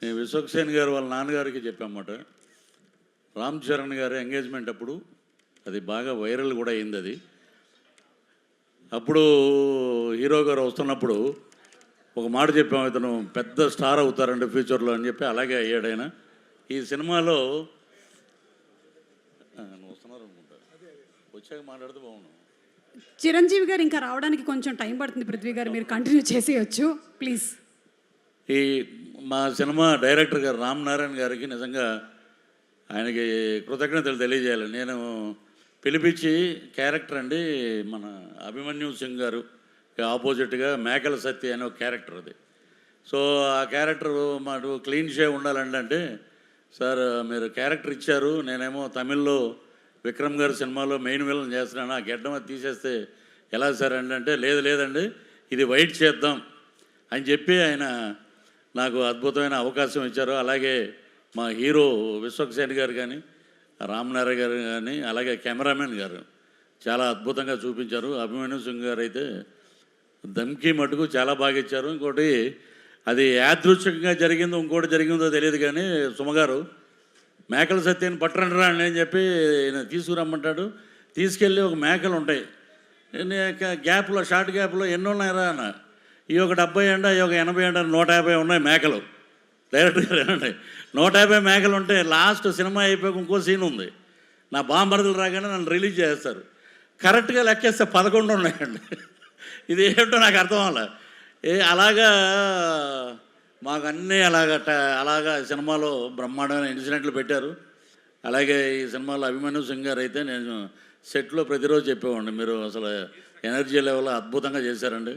నేను విశ్వక్సేన్ గారు వాళ్ళ నాన్నగారికి చెప్పామన్నమాట. రామ్ చరణ్ గారి ఎంగేజ్మెంట్ అప్పుడు అది బాగా వైరల్ కూడా అయింది. అది అప్పుడు హీరో గారు వస్తున్నప్పుడు ఒక మాట చెప్పాము, ఇతను పెద్ద స్టార్ అవుతారండి ఫ్యూచర్లో అని చెప్పి. అలాగే అయ్యాడు ఆయన. ఈ సినిమాలో వస్తున్నారు అనుకుంటా, వచ్చాక మాట్లాడితే బాగున్నాను. చిరంజీవి గారు ఇంకా రావడానికి కొంచెం టైం పడుతుంది. పృథ్వీ గారు మీరు కంటిన్యూ చేసేయచ్చు ప్లీజ్. ఈ మా సినిమా డైరెక్టర్ గారు రామ్ నారాయణ గారికి నిజంగా ఆయనకి కృతజ్ఞతలు తెలియజేయాలి. నేను పిలిపించి క్యారెక్టర్ అండి మన అభిమన్యు సింగ్ గారు ఆపోజిట్గా మేకల సత్య అనే ఒక క్యారెక్టర్ అది. సో ఆ క్యారెక్టర్ మాకు క్లీన్ షేవ్ ఉండాలండి అంటే, సార్ మీరు క్యారెక్టర్ ఇచ్చారు, నేనేమో తమిళ్లో విక్రమ్ గారి సినిమాలో మెయిన్ విలన్ చేస్తున్నాను, ఆ గెడ్డం అది తీసేస్తే ఎలా సార్ అంటే లేదండి ఇది వైట్ చేద్దాం అని చెప్పి ఆయన నాకు అద్భుతమైన అవకాశం ఇచ్చారు. అలాగే మా హీరో విశ్వక్సేన్ గారు కానీ, రామనారాయణ గారు కానీ, అలాగే కెమెరామెన్ గారు చాలా అద్భుతంగా చూపించారు. అభిమన్యు సింగ్ గారు అయితే దమ్కి మటుకు చాలా బాగా ఇచ్చారు. ఇంకోటి అది యాదృచ్ఛికంగా జరిగిందో ఇంకోటి జరిగిందో తెలియదు కానీ, సుమగారు మేకల సత్యాన్ని పట్టరండి అని అని చెప్పి తీసుకురమ్మంటాడు. తీసుకెళ్ళి ఒక మేకలు ఉంటాయి గ్యాప్లో, షార్ట్ గ్యాప్లో ఎన్ని ఉన్నాయరా అన్న, ఈ ఒక 70 అంట, ఈ ఒక 80 అంట, 150 ఉన్నాయి మేకలు. డైరెక్ట్గా ఏమండి 150 మేకలు ఉంటే లాస్ట్ సినిమా అయిపోయాక ఇంకో సీన్ ఉంది. నా బాంబర్దలు రాగానే నన్ను రిలీజ్ చేస్తారు. కరెక్ట్గా లెక్కేస్తే 11 ఉన్నాయండి. ఇది ఏమిటో నాకు అర్థం అవ్వాలి. అలాగా మాకు అన్నీ అలాగా సినిమాలో బ్రహ్మాండమైన ఇన్సిడెంట్లు పెట్టారు. అలాగే ఈ సినిమాలో అభిమన్యు సింగ్ గారు అయితే నేను సెట్లో ప్రతిరోజు చెప్పేవాడిని, మీరు అసలు ఎనర్జీ లెవెల్ అద్భుతంగా చేశారండి.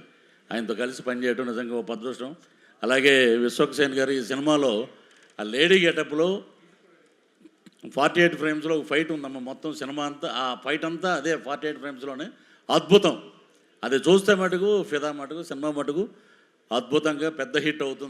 ఆయనతో కలిసి పనిచేయడం నిజంగా ఒక అదృష్టం. అలాగే విశ్వక్సేన్ గారు ఈ సినిమాలో ఆ లేడీ గెటప్లో 48 ఫ్రేమ్స్లో ఒక ఫైట్ ఉందమ్మా. మొత్తం సినిమా అంతా ఆ ఫైట్ అంతా అదే 48 ఫ్రేమ్స్లోనే అద్భుతం. అది చూస్తే మటుకు ఫిదా మటుకు సినిమా మటుకు అద్భుతంగా పెద్ద హిట్ అవుతుంది.